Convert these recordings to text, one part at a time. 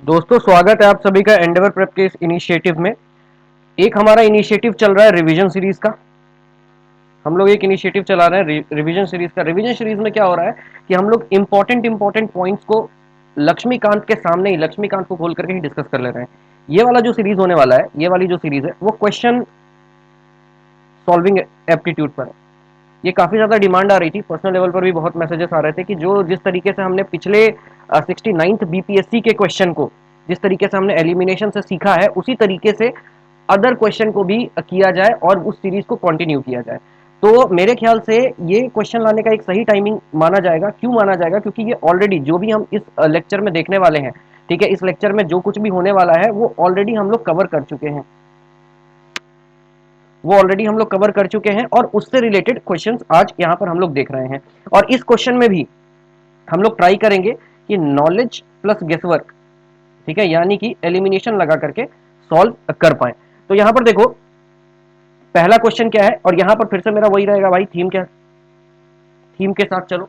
दोस्तों स्वागत है आप सभी का एंडेवर प्रेप के इस इनिशिएटिव में। एक हमारा इनिशिएटिव चल रहा है रिवीजन सीरीज का। हम लोग एक इनिशिएटिव चला रहे हैं रिवीजन सीरीज का। रिवीजन सीरीज में क्या हो रहा है कि हम लोग इंपॉर्टेंट पॉइंट्स को लक्ष्मीकांत के सामने ही, लक्ष्मीकांत को खोल करके ही डिस्कस कर ले रहे हैं। ये वाला जो सीरीज होने वाला है, ये वाली जो सीरीज है वो क्वेश्चन सॉल्विंग एप्टीट्यूड पर है। ये काफी ज्यादा डिमांड आ रही थी, पर्सनल लेवल पर भी बहुत मैसेजेस आ रहे थे कि जो जिस तरीके से हमने पिछले 69th बीपीएससी के क्वेश्चन को जिस तरीके से हमने एलिमिनेशन से सीखा है, उसी तरीके से अदर क्वेश्चन को भी किया जाए और उस सीरीज को कंटिन्यू किया जाए। तो मेरे ख्याल से ये क्वेश्चन लाने का एक सही टाइमिंग माना जाएगा। क्यों माना जाएगा? क्योंकि ये ऑलरेडी जो भी हम इस लेक्चर में देखने वाले हैं, ठीक है, इस लेक्चर में जो कुछ भी होने वाला है वो ऑलरेडी हम लोग कवर कर चुके हैं। वो ऑलरेडी हम लोग कवर कर चुके हैं और उससे रिलेटेड क्वेश्चंस आज यहाँ पर हम लोग देख रहे हैं। और इस क्वेश्चन में भी हम लोग ट्राई करेंगे कि नॉलेज प्लस गेसवर्क, ठीक है, यानी कि एलिमिनेशन लगा करके सॉल्व कर पाए। तो यहां पर देखो पहला क्वेश्चन क्या है, और यहां पर फिर से मेरा वही रहेगा भाई, थीम क्या, थीम के साथ चलो।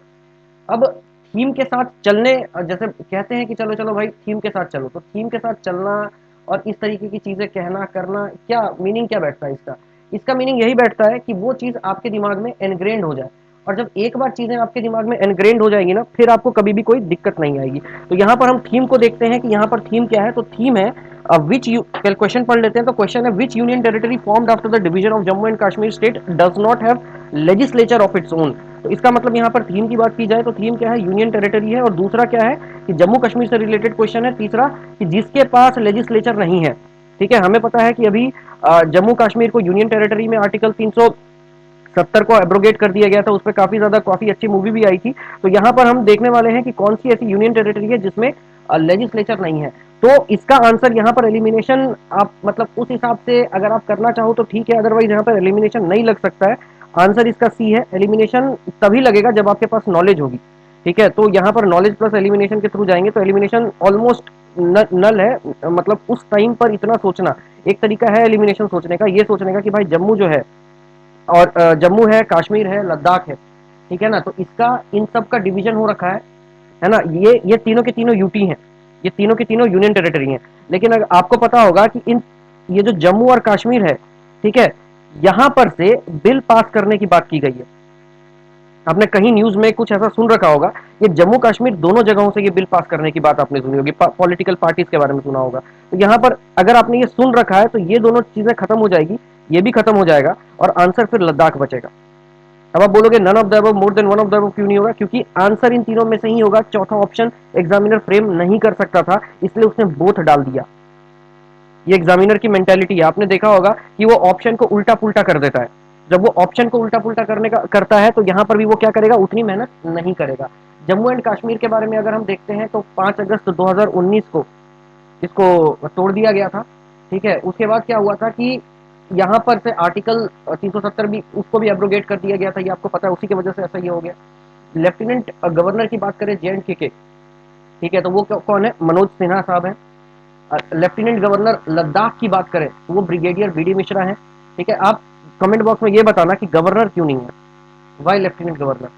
अब थीम के साथ चलने, जैसे कहते हैं कि चलो चलो भाई थीम के साथ चलो, तो थीम के साथ चलना और इस तरीके की चीजें कहना करना, क्या मीनिंग क्या बैठता है इसका? इसका मीनिंग यही बैठता है कि वो चीज आपके दिमाग में एनग्रेन्ड हो जाए। और जब एक बार चीजें आपके दिमाग में एनग्रेन्ड हो जाएगी ना, फिर आपको कभी भी कोई दिक्कत नहीं आएगी। तो यहाँ पर हम थीम को देखते हैं कि यहाँ पर थीम क्या है। तो थीम है विच यू, क्वेश्चन पढ़ लेते हैं। तो क्वेश्चन है विच union territory formed after the division of Jammu and Kashmir state does not have legislature of its own. तो इसका मतलब यहाँ पर थीम की बात की जाए तो थीम क्या है? यूनियन टेरिटरी है। और दूसरा क्या है कि जम्मू कश्मीर से रिलेटेड क्वेश्चन है। तीसरा कि जिसके पास लेजिस्लेचर नहीं है, ठीक है। हमें पता है कि अभी जम्मू कश्मीर को यूनियन टेरिटरी में आर्टिकल 370 को एब्रोगेट कर दिया गया था। उस पर काफी अच्छी मूवी भी आई थी। तो यहाँ पर हम देखने वाले हैं कि कौन सी ऐसी यूनियन टेरिटरी है जिसमें लेजिस्लेचर नहीं है। तो इसका आंसर यहाँ पर एलिमिनेशन, आप मतलब उस हिसाब से अगर आप करना चाहो तो ठीक है, अदरवाइज यहाँ पर एलिमिनेशन नहीं लग सकता है। आंसर इसका सी है। एलिमिनेशन तभी लगेगा जब आपके पास नॉलेज होगी, ठीक है। तो यहाँ पर नॉलेज प्लस एलिमिनेशन के थ्रू जाएंगे तो एलिमिनेशन ऑलमोस्ट नल है। मतलब उस टाइम पर इतना सोचना एक तरीका है एलिमिनेशन सोचने का, ये सोचने का कि भाई जम्मू जो है, और जम्मू है, कश्मीर है, लद्दाख है, ठीक है ना। तो इसका इन सब का डिवीजन हो रखा है ना। ये तीनों के तीनों यूटी हैं, ये तीनों के तीनों यूनियन टेरिटरी हैं। लेकिन अगर आपको पता होगा कि इन ये जो जम्मू और कश्मीर है, ठीक है, यहां पर से बिल पास करने की बात की गई है। आपने कहीं न्यूज में कुछ ऐसा सुन रखा होगा, ये जम्मू कश्मीर दोनों जगहों से ये बिल पास करने की बात आपने सुनी होगी, पॉलिटिकल पार्टीज के बारे में सुना होगा। तो यहाँ पर अगर आपने ये सुन रखा है तो ये दोनों चीजें खत्म हो जाएगी, ये भी खत्म हो जाएगा और आंसर फिर लद्दाख बचेगा। अब आप बोलोगे none of the above, more than one of the above क्यों नहीं होगा? क्योंकि आंसर इन तीनों में से ही होगा। चौथा ऑप्शन एग्जामिनर फ्रेम नहीं कर सकता था, इसलिए उसने बोथ डाल दिया। ये एग्जामिनर की मेंटेलिटी है। आपने देखा होगा कि वो ऑप्शन को उल्टा पुल्टा कर देता है। जब वो ऑप्शन को उल्टा पुल्टा करने का करता है तो यहां पर भी वो क्या करेगा? उतनी मेहनत नहीं करेगा। जम्मू एंड कश्मीर के बारे में अगर हम देखते हैं तो 5 अगस्त 2019 को इसको तोड़ दिया गया था, ठीक है। उसके बाद क्या हुआ था कि यहाँ पर से आर्टिकल 370 भी, उसको भी एब्रोगेट कर दिया गया था। ये आपको पता है, उसी की वजह से ऐसा ये हो गया। लेफ्टिनेंट गवर्नर की बात करें जे एंड के, ठीक है, तो वो कौन है? मनोज सिन्हा साहब है। लेफ्टिनेंट गवर्नर लद्दाख की बात करें तो वो ब्रिगेडियर बी डी मिश्रा है, ठीक है। आप कमेंट बॉक्स में ये बताना कि गवर्नर क्यों नहीं है, वाई लेफ्टिनेंट गवर्नर,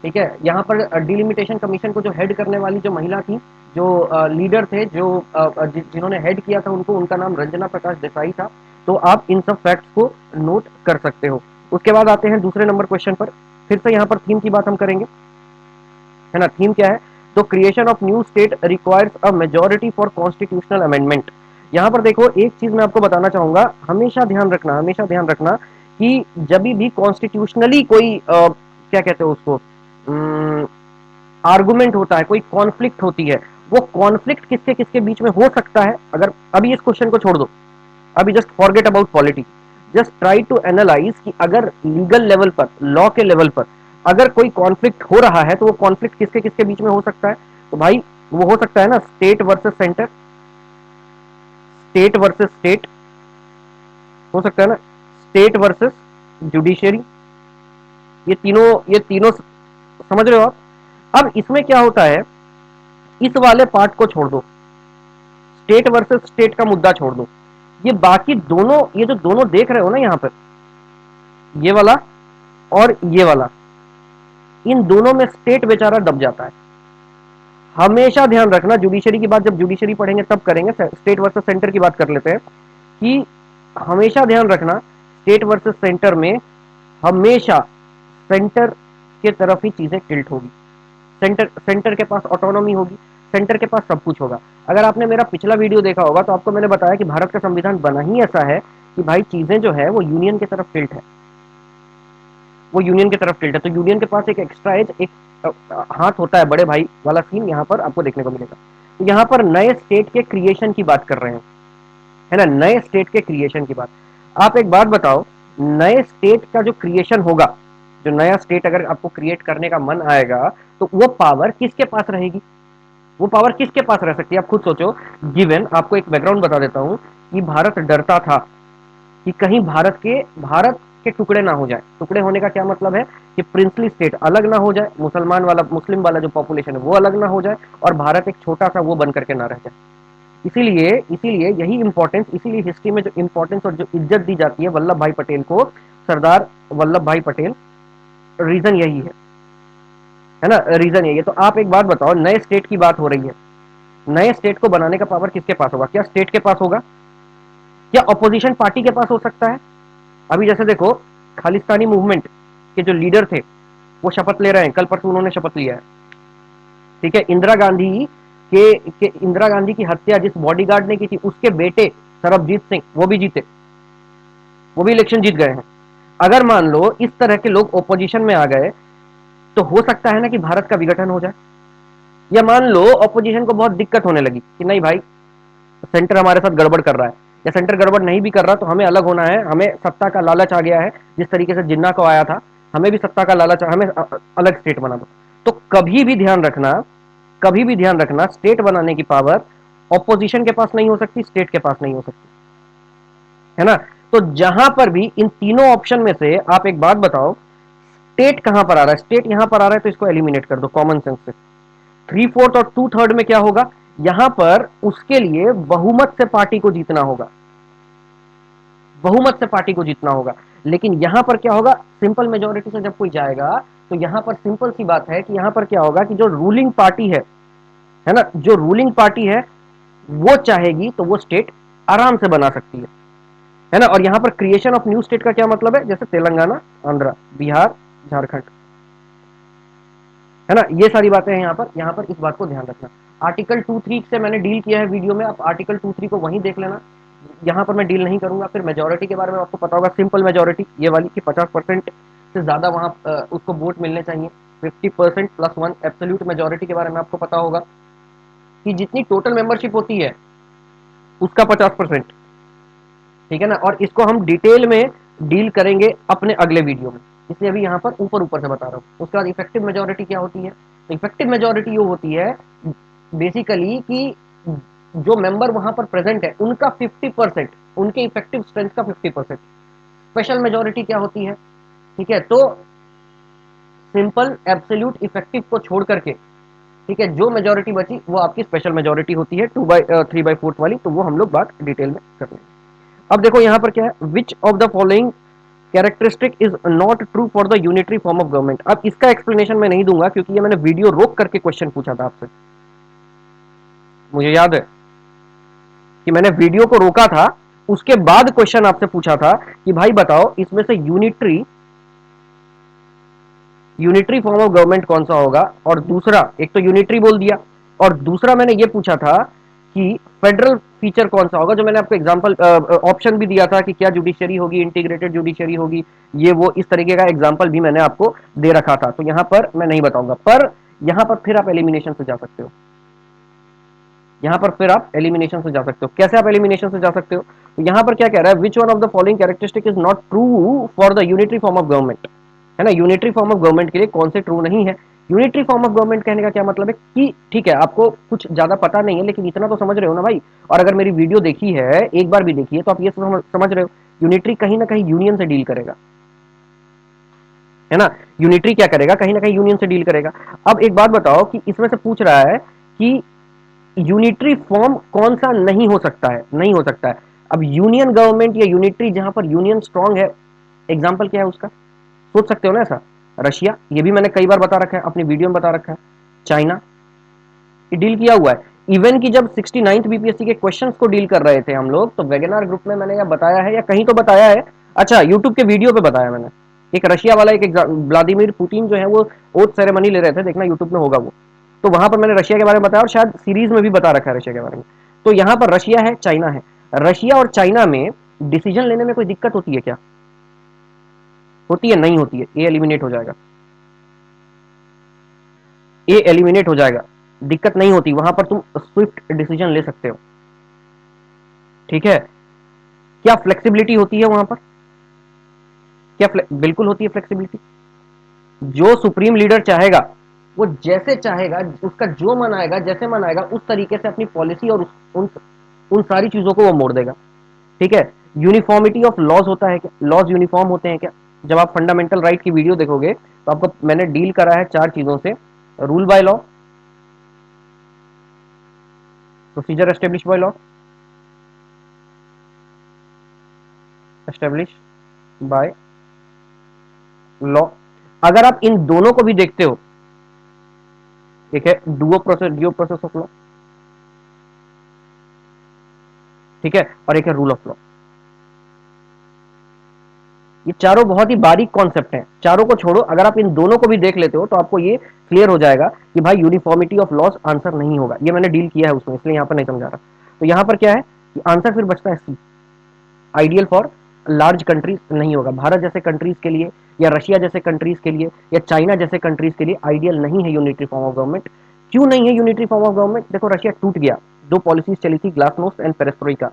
ठीक है। यहाँ पर डिलिमिटेशन कमीशन को जो हेड करने वाली जो महिला थी, जो लीडर थे, जो जिन्होंने हेड किया था उनको, उनका नाम रंजना प्रकाश देसाई था। तो आप इन सब फैक्ट्स को नोट कर सकते हो। उसके बाद आते हैं दूसरे नंबर क्वेश्चन पर। फिर से यहाँ पर थीम की बात हम करेंगे, है ना। थीम क्या है? तो creation of new state requires a majority for constitutional amendment. यहाँ पर देखो एक चीज मैं आपको बताना चाहूंगा, हमेशा ध्यान रखना, हमेशा ध्यान रखना कि जब भी कॉन्स्टिट्यूशनली कोई क्या कहते हो उसको, आर्गुमेंट होता है, कोई कॉन्फ्लिक्ट होती है, वो कॉन्फ्लिक्ट किसके किसके बीच में हो सकता है। अगर अभी इस क्वेश्चन को छोड़ दो, अभी just forget about politics, just try to analyze कि अगर लीगल लेवल पर, लॉ के लेवल पर अगर कोई कॉन्फ्लिक्ट हो रहा है तो वो कॉन्फ्लिक्ट किसके किसके बीच में हो सकता है? तो भाई वो हो सकता है ना, state versus centre, state versus state, हो सकता है ना, स्टेट वर्सेस जुडिशियरी। ये तीनों समझ रहे हो आप? अब इसमें क्या होता है, इस वाले पार्ट को छोड़ दो, स्टेट वर्सेस स्टेट का मुद्दा छोड़ दो, ये बाकी दोनों, ये जो दोनों देख रहे हो ना यहां पर, ये वाला और ये वाला, इन दोनों में स्टेट बेचारा दब जाता है। हमेशा ध्यान रखना, जुडिशरी की बात जब जुडिशरी पढ़ेंगे तब करेंगे, स्टेट वर्सेस सेंटर की बात कर लेते हैं, कि हमेशा ध्यान रखना स्टेट वर्सेस सेंटर में हमेशा सेंटर के तरफ ही चीजें टिल्ट होगी। सेंटर सेंटर के पास ऑटोनॉमी होगी, सेंटर के पास सब कुछ होगा। अगर आपने मेरा पिछला वीडियो देखा होगा तो आपको मैंने बताया कि भारत का संविधान बना ही ऐसा है कि भाई चीजें जो है वो यूनियन की तरफ टिल्ट है, वो यूनियन की तरफ टिल्ट है। तो यूनियन के पास एक एक्स्ट्रा एज, एक हाथ होता है, बड़े भाई वाला सीन यहाँ पर आपको देखने को मिलेगा। तो यहाँ पर नए स्टेट के क्रिएशन की बात कर रहे हैं, है ना, नए स्टेट के क्रिएशन की बात। आप एक बात बताओ, नए स्टेट का जो क्रिएशन होगा, जो नया स्टेट अगर आपको क्रिएट करने का मन आएगा, तो वो पावर किसके पास रहेगी, वो पावर किसके पास रह सकती है, आप खुद सोचो। गिवन आपको एक बैकग्राउंड बता देता हूं कि भारत डरता था कि कहीं भारत के टुकड़े ना हो जाए। टुकड़े होने का क्या मतलब है कि प्रिंसली स्टेट अलग ना हो जाए, मुसलमान वाला मुस्लिम वाला जो पॉपुलेशन है वो अलग ना हो जाए, और भारत एक छोटा सा वो बन करके ना रह जाए। इसीलिए इसीलिए यही इंपॉर्टेंस, इसीलिए हिस्ट्री में जो इंपॉर्टेंस और जो इज्जत दी जाती है वल्लभ भाई पटेल को, सरदार वल्लभ भाई पटेल, रीजन यही है ना, रीजन यही है। तो आप एक बात बताओ, नए स्टेट की बात हो रही है, नए स्टेट को बनाने का पावर किसके पास होगा, क्या स्टेट के पास होगा, क्या अपोजिशन पार्टी के पास हो सकता है। अभी जैसे देखो, खालिस्तानी मूवमेंट के जो लीडर थे वो शपथ ले रहे हैं, कल परसों उन्होंने शपथ लिया है, ठीक है। इंदिरा गांधी की हत्या जिस बॉडीगार्ड ने की थी, उसके बेटे सरबजीत सिंह वो भी जीते, वो भी इलेक्शन जीत गए हैं। अगर मान लो इस तरह के लोग ओपोजिशन में आ गए, तो हो सकता है ना कि भारत का विघटन हो जाए। या मान लो ऑपोजिशन को बहुत दिक्कत होने लगी कि नहीं भाई, सेंटर हमारे साथ गड़बड़ कर रहा है, या सेंटर गड़बड़ नहीं भी कर रहा तो हमें अलग होना है, हमें सत्ता का लालच आ गया है, जिस तरीके से जिन्ना को आया था, हमें भी सत्ता का लालच, हमें अलग स्टेट बना दो। तो कभी भी ध्यान रखना, कभी भी ध्यान रखना, स्टेट बनाने की पावर ऑपोजिशन के पास नहीं हो सकती, स्टेट के पास नहीं हो सकती, है ना। तो जहां पर भी इन तीनों ऑप्शन में से आप एक बात बताओ, स्टेट कहां पर आ रहा है, स्टेट यहां पर आ रहा है, तो इसको एलिमिनेट कर दो कॉमन सेंस से। 3/4 और 2/3 में क्या होगा, यहां पर उसके लिए बहुमत से पार्टी को जीतना होगा, बहुमत से पार्टी को जीतना होगा। लेकिन यहां पर क्या होगा, सिंपल मेजोरिटी से जब कोई जाएगा, तो यहां पर सिंपल सी बात है कि यहां पर क्या होगा कि जो रूलिंग पार्टी है ना, जो रूलिंग पार्टी है वो चाहेगी तो वो स्टेट आराम से बना सकती है ना। और यहां पर क्रिएशन ऑफ न्यू स्टेट का क्या मतलब है, जैसे तेलंगाना, आंध्रा, बिहार, झारखंड, है ना, ये सारी बातें हैं यहाँ पर इस बात को ध्यान रखना। आर्टिकल 2-3 से मैंने डील किया है वीडियो में, आप आर्टिकल 2-3 को वहीं देख लेना, यहाँ पर मैं डील नहीं करूंगा। फिर मेजोरिटी के बारे में आपको पता होगा, सिंपल मेजोरिटी ये वाली कि 50% से ज्यादा वहां उसको वोट मिलने चाहिए। 50%+1 एब्सोल्यूट मेजोरिटी के बारे में आपको पता होगा कि जितनी टोटल मेंबरशिप होती है उसका 50%, ठीक है ना। और इसको हम डिटेल में डील करेंगे अपने अगले वीडियो में, इसलिए अभी यहाँ पर ऊपर ऊपर से बता रहा हूँ। उसके बाद इफेक्टिव मेजोरिटी क्या होती है, इफेक्टिव मेजोरिटी ये होती है बेसिकली कि जो मेंबर वहां पर प्रेजेंट है उनका 50%, उनके इफेक्टिव स्ट्रेंथ का 50%। स्पेशल मेजोरिटी क्या होती है, ठीक है, तो सिंपल एब्सोल्यूट इफेक्टिव को छोड़ करके, ठीक है, जो मेजोरिटी बची वो आपकी स्पेशल मेजोरिटी होती है, 3/4 वाली। तो वो हम लोग बात डिटेल में कर लेंगे। अब देखो यहां पर क्या है, which of the following characteristic is not true for the unitary form of government. अब इसका एक्सप्लेनेशन मैं नहीं दूंगा क्योंकि ये मैंने वीडियो रोक करके क्वेश्चन पूछा था आपसे, मुझे याद है कि मैंने वीडियो को रोका था, उसके बाद क्वेश्चन आपसे पूछा था कि भाई बताओ इसमें से यूनिटरी फॉर्म ऑफ गवर्नमेंट कौन सा होगा। और दूसरा, एक तो यूनिटरी बोल दिया, और दूसरा मैंने ये पूछा था कि फेडरल फीचर कौन सा होगा, जो मैंने आपको एग्जांपल ऑप्शन भी दिया था कि क्या जुडिशरी होगी, इंटीग्रेटेड जुडिशरी होगी, ये वो इस तरीके का एग्जांपल भी मैंने आपको दे रखा था। तो यहां पर मैं नहीं बताऊंगा, पर यहां पर फिर आप एलिमिनेशन से जा सकते हो, यहां पर फिर आप एलिमिनेशन से जा सकते हो। कैसे आप एलिमिनेशन से जा सकते हो, तो यहां पर क्या कह रहा है, which one of the following characteristic is not true for the unitary form of government, है ना। यूनिटरी फॉर्म ऑफ गवर्नमेंट के लिए कौन से ट्रू नहीं है। यूनिटरी फॉर्म ऑफ गवर्नमेंट कहने का क्या मतलब है कि ठीक है आपको कुछ ज्यादा पता नहीं है, लेकिन इतना तो समझ रहे हो ना भाई। और अगर मेरी वीडियो देखी है, एक बार भी देखी है, तो आप ये समझ रहे हो यूनिटरी कहीं ना कहीं यूनियन से डील करेगा, है ना। यूनिटरी क्या करेगा, कहीं ना कहीं यूनियन से डील करेगा। अब एक बात बताओ कि इसमें से पूछ रहा है कि यूनिटरी फॉर्म कौन सा नहीं हो सकता है, नहीं हो सकता है। अब यूनियन गवर्नमेंट या यूनिटरी जहां पर यूनियन स्ट्रांग है, एग्जांपल क्या है उसका, सोच सकते हो ना ऐसा, रशिया, ये भी मैंने कई बार बता रखा है, अपनी वीडियो में बता रखा है, चाइना, डील किया हुआ है। इवन की जब 69th बीपीएससी के क्वेश्चंस को डील कर रहे थे हम लोग, तो वेगनार ग्रुप में मैंने यह बताया है या कहीं तो बताया है, अच्छा यूट्यूब के वीडियो पे बताया मैंने। एक रशिया वाला एक व्लादिमीर पुतिन जो है वो ओथ सेरेमनी ले रहे थे, देखना यूट्यूब में होगा वो, तो वहां पर मैंने रशिया के बारे में बताया और शायद सीरीज में भी बता रखा है रशिया के बारे में। तो यहां पर रशिया है, चाइना है। रशिया और चाइना में डिसीजन लेने में कोई दिक्कत होती है क्या? होती है? नहीं होती है। ये एलिमिनेट हो जाएगा, ये एलिमिनेट हो जाएगा, दिक्कत नहीं होती, वहां पर तुम स्विफ्ट डिसीजन ले सकते हो। ठीक है। क्या फ्लेक्सिबिलिटी होती है वहां पर? क्या बिल्कुल होती है फ्लेक्सिबिलिटी। जो सुप्रीम लीडर चाहेगा वो जैसे चाहेगा, उसका जो मन आएगा, जैसे मन आएगा उस तरीके से अपनी पॉलिसी और उन उन सारी चीजों को वो मोड़ देगा। ठीक है। यूनिफॉर्मिटी ऑफ लॉज होता है क्या? लॉज यूनिफॉर्म होते हैं क्या? जब आप फंडामेंटल राइट की वीडियो देखोगे तो आपको मैंने डील करा है चार चीजों से: rule by law, procedure establish by law, establish by law. अगर आप इन दोनों को भी देखते हो, एक है ड्यू प्रोसेस ऑफ लॉ, ठीक है, और एक है रूल ऑफ लॉ। ये चारों बहुत ही बारीक कॉन्सेप्ट हैं, चारों को छोड़ो, अगर आप इन दोनों को भी देख लेते हो तो आपको ये क्लियर हो जाएगा कि भाई यूनिफॉर्मिटी ऑफ लॉस आंसर नहीं होगा। ये मैंने डील किया है उसमें, इसलिए यहां पर नहीं समझा रहा। तो यहां पर क्या है कि आंसर फिर बचता है सी, आइडियल फॉर लार्ज कंट्रीज नहीं होगा। भारत जैसे कंट्रीज के लिए, या रशिया जैसे कंट्रीज के लिए, या चाइना जैसे कंट्रीज के लिए आइडियल नहीं है यूनिटरी फॉर्म ऑफ गवर्नमेंट। क्यों नहीं है यूनिटरी फॉर्म ऑफ गवर्नमेंट? देखो रशिया टूट गया, दो पॉलिसीज चली थी, ग्लासनोस्ट एंड पेरेस्ट्रोइका,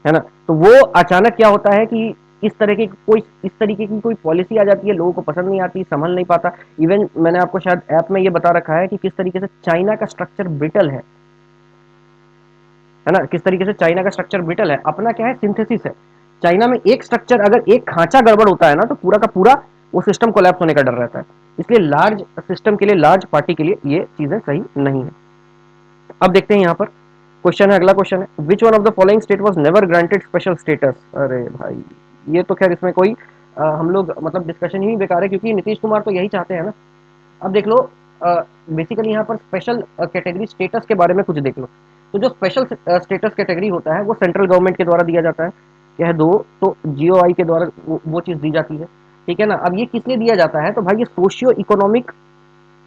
है ना। तो वो अचानक क्या होता है कि इस तरीके की कोई पॉलिसी आ जाती है, लोगों को पसंद नहीं आती, संभल नहीं पाता। इवन मैंने आपको शायद ऐप में ये बता रखा है कि किस तरीके से चाइना का स्ट्रक्चर ब्रिटल है ना, किस तरीके से चाइना का स्ट्रक्चर ब्रिटल है। अपना क्या है, सिंथेसिस है। चाइना में एक स्ट्रक्चर, अगर एक खांचा गड़बड़ होता है ना, तो पूरा का पूरा वो सिस्टम कोलैप्स होने का डर रहता है। इसलिए लार्ज सिस्टम के लिए, लार्ज पार्टी के लिए ये चीजें सही नहीं है। अब देखते हैं यहाँ पर क्वेश्चन है, अगला क्वेश्चन है, which one of the following state was never granted special status. अरे भाई, ये तो खैर इसमें कोई हम लोग मतलब डिस्कशन ही बेकार है, क्योंकि नीतीश कुमार तो यही चाहते हैं ना। अब देख लो, बेसिकली यहाँ पर स्पेशल कैटेगरी स्टेटस के बारे में कुछ देख लो। तो जो स्पेशल स्टेटस कैटेगरी होता है वो सेंट्रल गवर्नमेंट के द्वारा दिया जाता है, कह दो तो जीओआई के द्वारा वो चीज दी जाती है। ठीक है ना। अब ये किस लिए दिया जाता है? तो भाई ये सोशियो इकोनॉमिक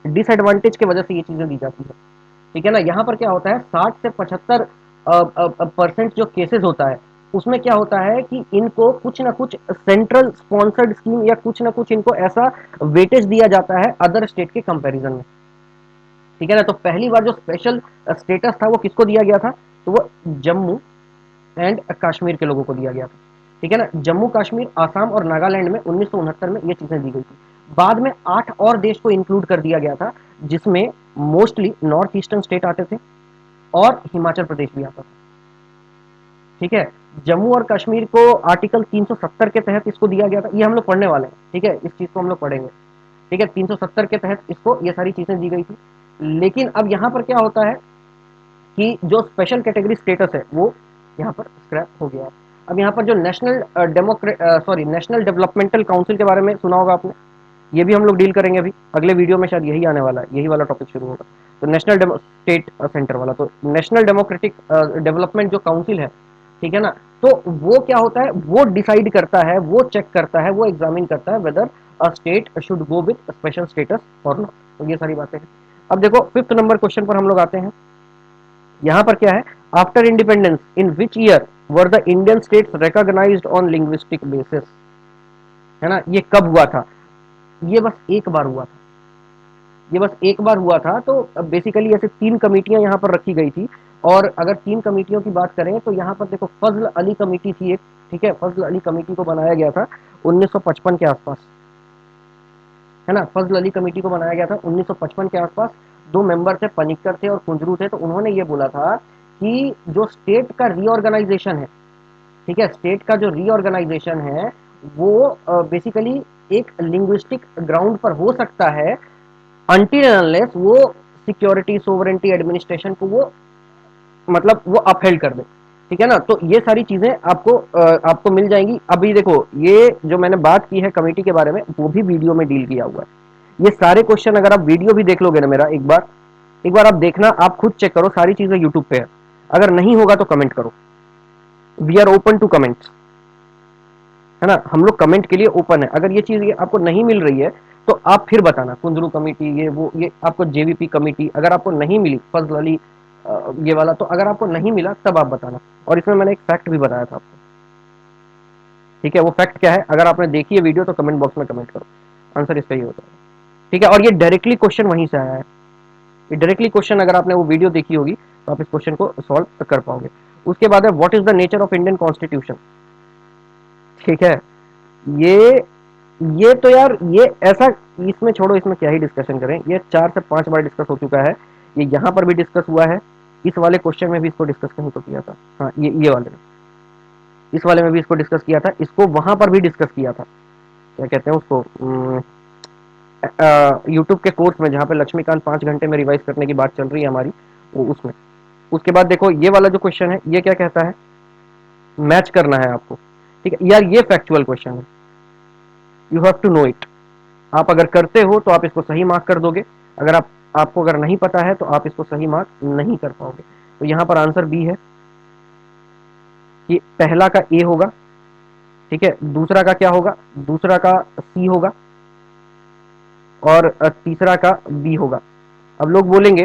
डिसएडवांटेज की वजह से ये चीजें दी जाती है। ठीक है ना। यहाँ पर क्या होता है, 60 से 75% जो केसेस होता है उसमें क्या होता है कि इनको कुछ ना कुछ सेंट्रल स्पॉन्सर्ड स्कीम या कुछ ना कुछ इनको ऐसा वेटेज दिया जाता है अदर स्टेट के कंपैरिजन में। ठीक है ना। तो पहली बार जो स्पेशल स्टेटस था वो किसको दिया गया था? तो वो जम्मू एंड कश्मीर के लोगों को दिया गया था। ठीक है ना। जम्मू कश्मीर, आसाम और नागालैंड में 1969 में ये चीजें दी गई थी। बाद में 8 और देश को इंक्लूड कर दिया गया था, जिसमें मोस्टली नॉर्थ ईस्टर्न स्टेट आते थे और हिमाचल प्रदेश भी आता था। ठीक है। जम्मू और कश्मीर को आर्टिकल 370 के तहत इसको दिया गया था, ये हम लोग पढ़ने वाले हैं। ठीक है, इस चीज को हम लोग पढ़ेंगे। ठीक है, 370 के तहत इसको ये सारी चीजें दी गई थी। लेकिन अब यहां पर क्या होता है कि जो स्पेशल कैटेगरी स्टेटस है वो यहाँ पर स्क्रैप हो गया है। अब यहाँ पर जो नेशनल डेवलपमेंटल काउंसिल के बारे में सुना होगा आपने, ये भी हम लोग डील करेंगे अभी अगले वीडियो में, शायद यही आने वाला है, यही वाला टॉपिक शुरू होगा। तो नेशनल स्टेट सेंटर वाला, तो नेशनल डेमोक्रेटिक डेवलपमेंट जो काउंसिल है, ठीक है ना, तो वो क्या होता है, वो डिसाइड करता है, वो चेक करता है, वो एग्जामिन करता है weather a state should go with special status और नॉट। तो ये सारी बातें हैं। अब देखो 5th नंबर क्वेश्चन पर हम लोग आते हैं। यहां पर क्या है, after independence in which year were the Indian states recognized on linguistic basis, है ना, ये कब हुआ था? ये बस एक बार हुआ था, ये बस एक बार हुआ था। तो बेसिकली ऐसे 3 कमेटियां यहाँ पर रखी गई थी। और अगर 3 कमेटियों की बात करें तो यहाँ पर देखो फजल अली कमेटी थी एक। ठीक है, फजल अली कमेटी को बनाया गया था 1955 के आसपास, है ना। फजल अली कमेटी को बनाया गया था 1955 के आसपास। 2 मेंबर थे, पनिक्कर थे और कुंजरू थे। तो उन्होंने ये बोला था कि जो स्टेट का रीऑर्गेनाइजेशन है, ठीक है, स्टेट का जो रीऑर्गेनाइजेशन है वो बेसिकली एक लिंग्विस्टिक ग्राउंड पर हो सकता है, अनटिल अनलेस वो सिक्योरिटी, सोवरेंटी, एडमिनिस्ट्रेशन को वो मतलब वो अपहेल्ड कर दे। ठीक है ना। तो ये सारी चीजें आपको मिल जाएंगी। अभी देखो ये जो मैंने बात की है कमेटी के बारे में, वो भी वीडियो में डील किया हुआ है। ये सारे क्वेश्चन अगर आप वीडियो भी देख लोगे ना मेरा एक बार, एक बार आप देखना, आप खुद चेक करो, सारी चीजें यूट्यूब पे है। अगर नहीं होगा तो कमेंट करो, we are open to comments, है ना, हम लोग कमेंट के लिए ओपन है। अगर ये चीज ये आपको नहीं मिल रही है तो आप फिर बताना, कुंदरू कमेटी ये वो, ये आपको जेवीपी कमेटी अगर आपको नहीं मिली, फर्स्ट वाली ये वाला, तो अगर आपको नहीं मिला तब आप बताना। और इसमें मैंने एक फैक्ट भी बताया था आपको, ठीक है, वो फैक्ट क्या है, अगर आपने देखी है वीडियो तो कमेंट बॉक्स में कमेंट करो, आंसर इसका ही होता है, ठीक है। और ये डायरेक्टली क्वेश्चन वहीं से आया है, ये डायरेक्टली क्वेश्चन, अगर आपने वो वीडियो देखी होगी तो आप इस क्वेश्चन को सॉल्व कर पाओगे। उसके बाद है what is the nature of Indian constitution, ठीक है। ये ये तो यार ये ऐसा, इसमें छोड़ो, इसमें क्या ही डिस्कशन करें, ये 4 से 5 बार डिस्कस हो चुका है, ये यहाँ पर भी डिस्कस हुआ है, इस वाले क्वेश्चन में भी इसको डिस्कस कहीं तो किया था, हाँ ये वाले में, इस वाले में भी इसको डिस्कस किया था, इसको वहां पर भी डिस्कस किया था, क्या कहते हैं उसको, यूट्यूब के कोर्स में जहाँ पे लक्ष्मीकांत 5 घंटे में रिवाइज करने की बात चल रही है हमारी, वो उसमें। उसके बाद देखो ये वाला जो क्वेश्चन है, ये क्या कहता है, मैच करना है आपको, ठीक है यार, ये फैक्चुअल क्वेश्चन है, you have to know it. आप अगर करते हो तो आप इसको सही मार्क कर दोगे, अगर आपको अगर नहीं पता है तो आप इसको सही मार्क नहीं कर पाओगे। तो यहाँ पर आंसर बी है कि पहला का ए होगा, ठीक है, दूसरा का क्या होगा, दूसरा का सी होगा, और तीसरा का बी होगा। अब लोग बोलेंगे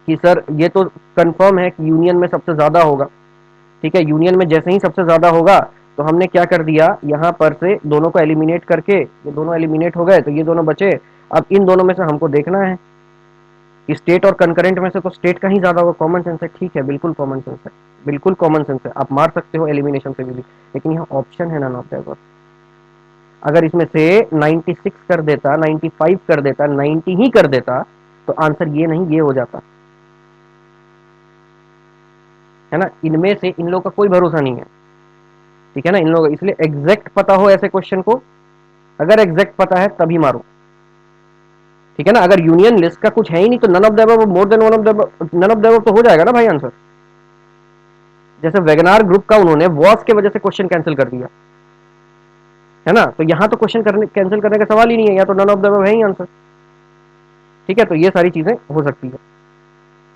कि सर ये तो कंफर्म है कि यूनियन में सबसे ज्यादा होगा, ठीक है, यूनियन में जैसे ही सबसे ज्यादा होगा तो हमने क्या कर दिया, यहाँ पर से दोनों को एलिमिनेट करके, ये दोनों एलिमिनेट हो गए तो ये दोनों बचे। अब इन दोनों में से हमको देखना है कि स्टेट और कंकरेंट में से तो स्टेट का ही ज्यादा होगा, कॉमन सेंस है, ठीक है, बिल्कुल कॉमन सेंस है, बिल्कुल कॉमन सेंस है, आप मार सकते हो एलिमिनेशन से भी, लेकिन यहाँ ऑप्शन है ना नॉट देयर। अगर इसमें से 96 कर देता, 95 कर देता, 90 ही कर देता तो आंसर ये नहीं ये हो जाता, है ना। इनमें से इन लोगों का कोई भरोसा नहीं है, ठीक है ना, इन लोगों, इसलिए एग्जैक्ट पता हो ऐसे क्वेश्चन को, अगर एग्जैक्ट पता है तभी मारो, ठीक है ना। अगर यूनियन लिस्ट का कुछ है ही नहीं तो none of the above, more than one of the, none of the above तो हो जाएगा ना भाई आंसर। जैसे वेगनार ग्रुप का उन्होंने वॉस के वजह से क्वेश्चन कैंसिल कर दिया, है ना, तो यहां तो क्वेश्चन करने कैंसिल करने का सवाल ही नहीं है, या तो नन ऑफ द अबव है ही आंसर, ठीक है। तो ये सारी चीजें हो सकती है।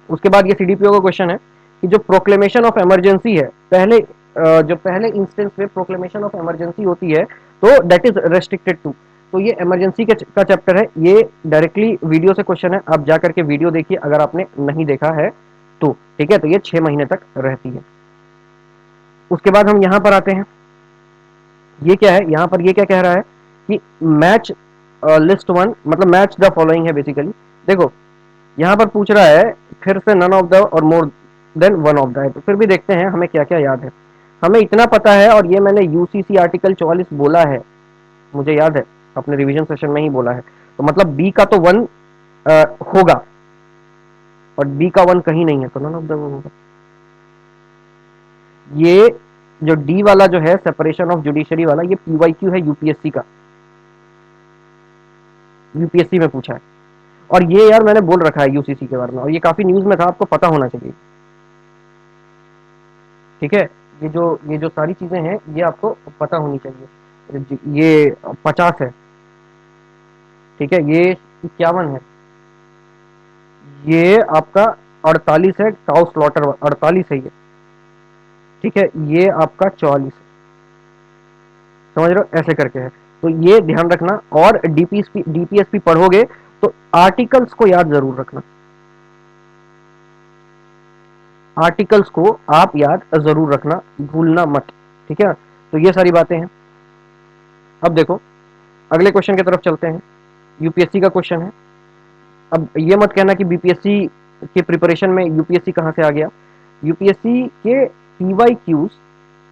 उसके बाद ये सीडीपीओ का क्वेश्चन है कि जो प्रोक्लेमेशन ऑफ इमरजेंसी है, पहले जो पहले इंस्टेंस में प्रोक्लेमेशन ऑफ इमरजेंसी होती है तो दैट इज रेस्ट्रिक्टेड टू, तो ये इमरजेंसी का चैप्टर है, ये डायरेक्टली वीडियो से क्वेश्चन है, आप जाकर के वीडियो देखिए अगर आपने नहीं देखा है तो, ठीक है। तो ये 6 महीने तक रहती है। उसके बाद हम यहां पर आते हैं, ये क्या है, यहां पर ये क्या कह रहा है कि मैच लिस्ट वन, मतलब मैच द फॉलोइंग है बेसिकली। देखो यहां पर पूछ रहा है फिर से नन ऑफ द और मोर देन वन ऑफ द है, तो फिर भी देखते हैं हमें क्या क्या याद है। हमें इतना पता है, और ये मैंने यूसीसी आर्टिकल 44 बोला है, मुझे याद है, अपने रिवीजन सेशन में ही बोला है, तो मतलब बी का तो वन होगा, और बी का वन कहीं नहीं है तो नन ऑफ द होगा। ये जो डी वाला जो है सेपरेशन ऑफ जुडिशरी वाला, ये पीवाईक्यू है यूपीएससी का, यूपीएससी में पूछा है, और ये यार मैंने बोल रखा है यूसीसी के बारे में, और ये काफी न्यूज में था, आपको पता होना चाहिए, ठीक है। ये जो सारी चीजें हैं ये आपको पता होनी चाहिए। ये 50 है, ठीक है, ये 51 है, ये आपका 48 है, टाउ स्लॉटर 48 है ये, ठीक है, ये आपका 44 है, समझ रहे हो, ऐसे करके है। तो ये ध्यान रखना, और डीपीएसपी पढ़ोगे तो आर्टिकल्स को याद जरूर रखना, आर्टिकल्स को आप याद जरूर रखना, भूलना मत, ठीक है। तो ये सारी बातें हैं। अब देखो अगले क्वेश्चन की तरफ चलते हैं, यूपीएससी का क्वेश्चन है। अब ये मत कहना कि बीपीएससी के प्रिपरेशन में यूपीएससी कहां से आ गया, यूपीएससी के पीवाईक्यूज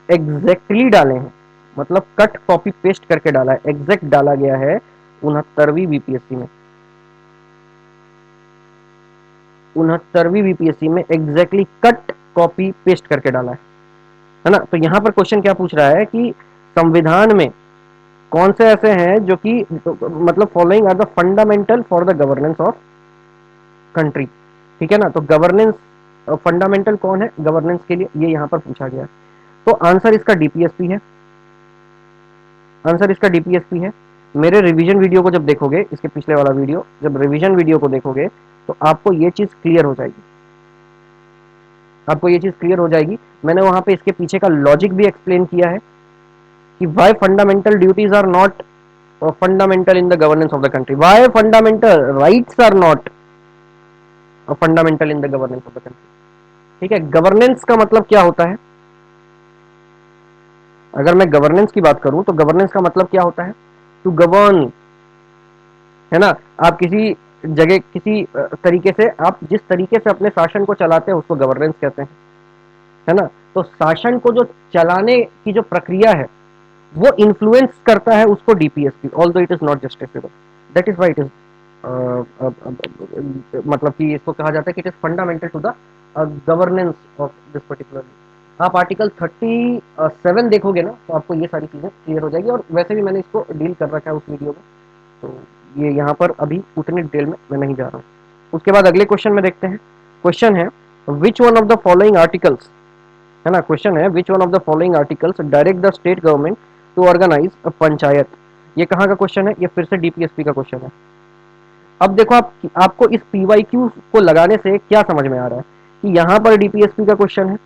एग्जैक्टली डाले हैं, मतलब कट कॉपी पेस्ट करके डाला है, एग्जैक्ट डाला गया है 69वीं बीपीएससी में, 69वीं बीपीएससी में एग्जैक्टली कट कॉपी पेस्ट करके डाला है ना। तो यहां पर क्वेश्चन क्या पूछ रहा है कि संविधान में कौन से ऐसे हैं जो कि मतलब following are the fundamental for the governance of country, ठीक है ना। तो गवर्नेंस फंडामेंटल कौन है गवर्नेंस के लिए, ये यहां पर पूछा गया है। तो आंसर इसका डीपीएसपी है, आंसर इसका डीपीएसपी है। मेरे रिवीजन वीडियो को जब देखोगे, इसके पिछले वाला वीडियो, जब रिवीजन वीडियो को देखोगे तो आपको ये चीज क्लियर हो जाएगी, आपको ये चीज क्लियर हो जाएगी। मैंने वहां पे इसके पीछे का लॉजिक भी एक्सप्लेन किया है कि why fundamental duties are not fundamental in the governance of the country, why fundamental rights are not fundamental in the governance of the country. ठीक है, गवर्नेंस का मतलब क्या होता है? अगर मैं गवर्नेंस की बात करूं तो गवर्नेंस का मतलब क्या होता है? टू गवर्न, है ना। आप किसी जगह किसी तरीके से, आप जिस तरीके से अपने शासन को चलाते हैं उसको गवर्नेंस कहते हैं, है ना। तो शासन को जो चलाने की जो प्रक्रिया है वो इन्फ्लुएंस करता है उसको DPSP, although it is not justifiable, that is why it is मतलब कि इसको कहा जाता है कि it is fundamental to the governance of this particular. आप आर्टिकल 37 देखोगे ना तो आपको ये सारी चीजें क्लियर हो जाएगी, और वैसे भी मैंने इसको डील कर रखा है उस वीडियो में, तो ये यहाँ पर अभी उतनी डिटेल में मैं नहीं जा रहा हूँ। उसके बाद अगले क्वेश्चन में देखते हैं। क्वेश्चन है which one of the following articles, है ना, क्वेश्चन है which one of the following articles direct the state government to organize a panchayat. ये कहाँ का क्वेश्चन है? ये फिर से डीपीएसपी का क्वेश्चन है। अब देखो आपको इस पीवाईक्यू को लगाने से क्या समझ में आ रहा है कि यहां पर डीपीएसपी का क्वेश्चन है,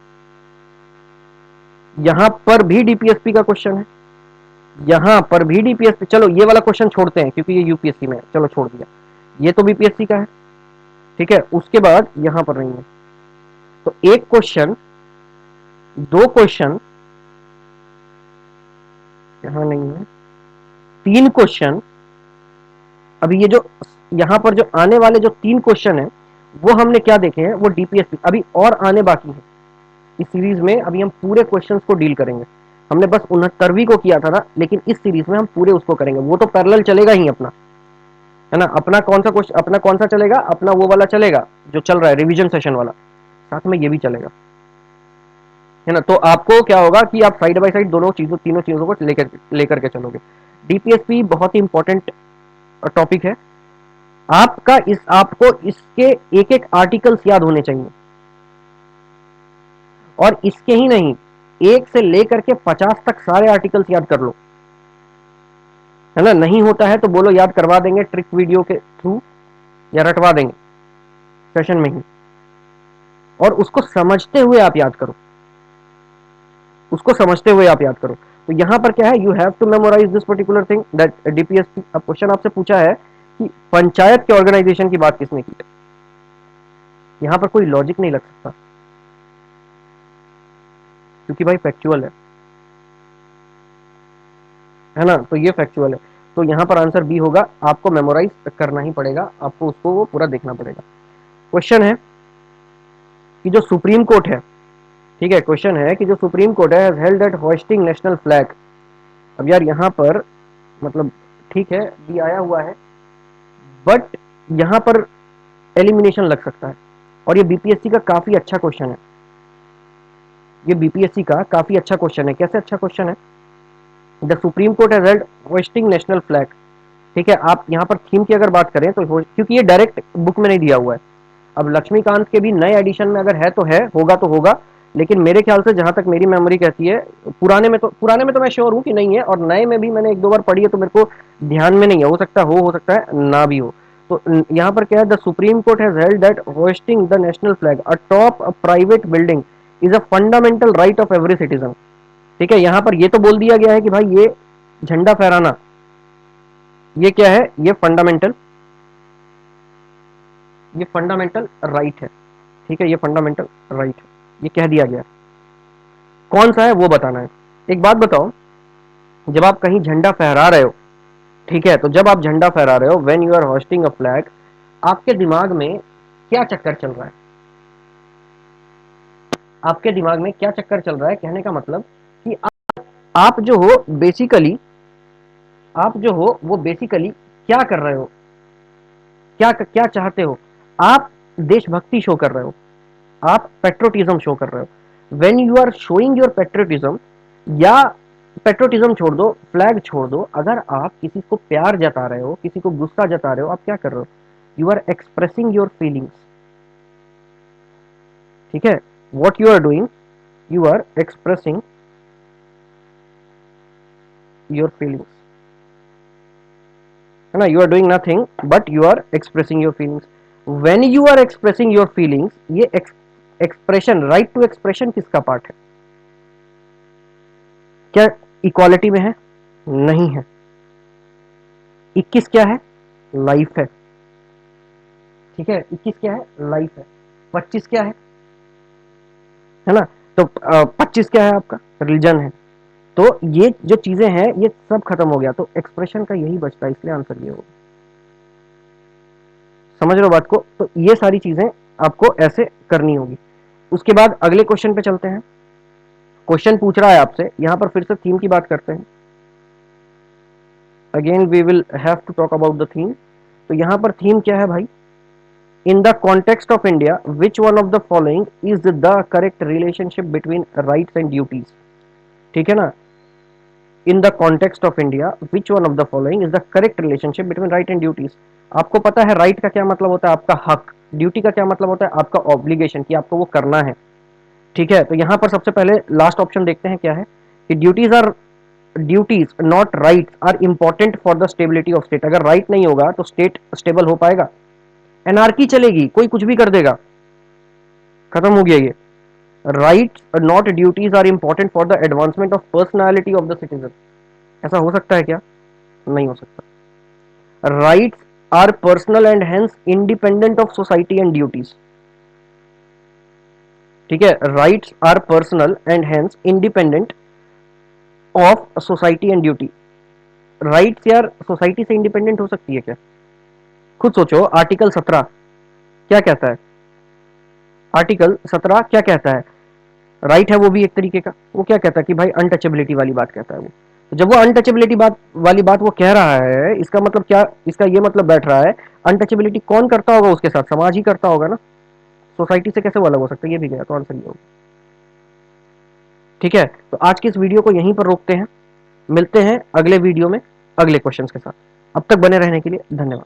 यहां पर भी डीपीएसपी का क्वेश्चन है, यहां पर भी डीपीएसपी। चलो ये वाला क्वेश्चन छोड़ते हैं क्योंकि ये यूपीएससी में है, चलो छोड़ दिया, ये तो बीपीएससी का है। ठीक है, उसके बाद यहां पर नहीं है, तो एक क्वेश्चन, दो क्वेश्चन, यहां नहीं है, तीन क्वेश्चन। अभी ये जो यहां पर जो आने वाले जो तीन क्वेश्चन है वो हमने क्या देखे हैं? वो डीपीएसपी, अभी और आने बाकी है इस सीरीज में। अभी हम पूरे क्वेश्चंस को डील करेंगे, हमने बस 69वीं को किया था ना, लेकिन इस सीरीज में हम पूरे उसको करेंगे। वो तो पैरेलल चलेगा ही अपना, है ना। अपना कौन सा क्वेश्चन, अपना कौन सा चलेगा? अपना वो वाला चलेगा जो चल रहा है रिवीजन सेशन वाला, साथ में ये भी चलेगा, है ना। तो आपको क्या होगा कि आप साइड बाय साइड दोनों चीजों, तीनों चीजों को लेकर लेकर के चलोगे। डीपीएसपी बहुत ही इंपॉर्टेंट टॉपिक है आपका, इस आपको इसके एक एक आर्टिकल्स याद होने चाहिए, और इसके ही नहीं, एक से लेकर के 50 तक सारे आर्टिकल्स याद कर लो, है ना। नहीं होता है तो बोलो याद करवा देंगे ट्रिक वीडियो के थ्रू, या रटवा देंगे सेशन में ही, और उसको समझते हुए आप याद करो, उसको समझते हुए आप याद करो। तो यहां पर क्या है? You have to memorize this particular thing that DPSP. अब क्वेश्चन आपसे पूछा है कि पंचायत के ऑर्गेनाइजेशन की बात किसने की है? यहां पर कोई लॉजिक नहीं लग सकता क्योंकि भाई फैक्चुअल है ना, तो ये फैक्चुअल है। तो यहां पर आंसर बी होगा, आपको मेमोराइज करना ही पड़ेगा, आपको उसको वो पूरा देखना पड़ेगा। क्वेश्चन है कि जो सुप्रीम कोर्ट है, ठीक है, क्वेश्चन है कि जो सुप्रीम कोर्ट है held at hosting national flag. अब यार यहां पर मतलब ठीक है बी आया हुआ है, बट यहां पर एलिमिनेशन लग सकता है, और ये बीपीएससी का काफी अच्छा क्वेश्चन है, ये बीपीएससी का काफी अच्छा क्वेश्चन है। कैसे अच्छा क्वेश्चन है? The supreme court has held hosting national flag. ठीक है, आप यहाँ पर थीम की अगर बात करें तो क्योंकि ये डायरेक्ट बुक में नहीं दिया हुआ है, अब लक्ष्मीकांत के भी नए एडिशन में अगर है तो है, होगा तो होगा, लेकिन मेरे ख्याल से जहां तक मेरी मेमोरी कहती है, पुराने में तो मैं श्योर हूं कि नहीं है, और नए में भी मैंने एक दो बार पढ़ी है तो मेरे को ध्यान में नहीं है, हो सकता है ना भी हो। तो यहाँ पर क्या है? The supreme court has held that hosting the national flag atop a private building is a fundamental right of every citizen. ठीक है, यहाँ पर ये तो बोल दिया गया है कि भाई ये झंडा फहराना, ये क्या है? ये फंडामेंटल राइट है। ठीक है, ये फंडामेंटल राइट है, ये कह दिया गया। कौन सा है वो बताना है। एक बात बताओ, जब आप कहीं झंडा फहरा रहे हो, ठीक है, तो जब आप झंडा फहरा रहे हो, when you are hosting a flag, आपके दिमाग में क्या चक्कर चल रहा है? आपके दिमाग में क्या चक्कर चल रहा है? कहने का मतलब कि आप जो हो बेसिकली, आप जो हो वो बेसिकली क्या कर रहे हो? क्या क्या चाहते हो? आप देशभक्ति शो कर रहे हो, आप पेट्रोटिज्म शो कर रहे हो। When you are showing your patriotism, या पेट्रोटिज्म छोड़ दो, फ्लैग छोड़ दो, अगर आप किसी को प्यार जता रहे हो, किसी को गुस्सा जता रहे हो, आप क्या कर रहे हो? You are expressing your feelings. ठीक है, what you are doing, you are expressing your feelings, है ना। You are doing nothing but you are expressing your feelings. When you are expressing your feelings, ये एक्सप्रेशन, राइट टू एक्सप्रेशन किसका part है? क्या equality में है? नहीं है। 21 क्या है? लाइफ है। ठीक है, 21 क्या है? लाइफ है। 25 क्या है ना? तो 25 क्या है आपका? रिलीजन है। तो ये जो चीजें हैं ये सब खत्म हो गया, तो एक्सप्रेशन का यही बचता है, इसलिए आंसर ये होगा। समझ रहे हो बात को? तो ये सारी चीजें आपको ऐसे करनी होगी। उसके बाद अगले क्वेश्चन पे चलते हैं। क्वेश्चन पूछ रहा है आपसे, यहां पर फिर से थीम की बात करते हैं। Again we will have to talk about the theme. तो यहां पर थीम क्या है भाई? In the context of India which one of the following is the correct relationship between rights and duties. ठीक है ना? In the context of India which one of the following is the correct relationship between right and duties. आपको पता है right का क्या मतलब होता है? आपका हक। ड्यूटी का क्या मतलब होता है? आपका ऑब्लिगेशन, कि आपको वो करना है। ठीक है, तो यहां पर सबसे पहले लास्ट ऑप्शन देखते हैं क्या है, कि duties not rights are important for the stability of state. अगर राइट नहीं होगा तो स्टेट स्टेबल हो पाएगा? एनार्की चलेगी, कोई कुछ भी कर देगा। खत्म हो गया ये। Rights not duties are important for the advancement of personality of the citizen. ऐसा हो सकता है क्या? नहीं हो सकता। Rights are personal and hence independent of society and duties. ठीक है, rights are personal and hence independent of society and duty. Rights यार सोसाइटी से इंडिपेंडेंट हो सकती है क्या? खुद सोचो, आर्टिकल 17 क्या कहता है? आर्टिकल 17 क्या कहता है? राइट है वो भी एक तरीके का। वो क्या कहता है कि भाई अनटचेबिलिटी वाली बात कहता है वो। तो जब वो अनटचेबिलिटी बात वाली बात वो कह रहा है, इसका मतलब क्या? इसका ये मतलब बैठ रहा है, अनटचेबिलिटी कौन करता होगा उसके साथ? समाज ही करता होगा ना। सोसाइटी से कैसे वो अलग हो सकता है? ये भी गया तो आंसर ये होगा। ठीक है, तो आज की इस वीडियो को यहीं पर रोकते हैं। मिलते हैं अगले वीडियो में अगले क्वेश्चंस के साथ। अब तक बने रहने के लिए धन्यवाद।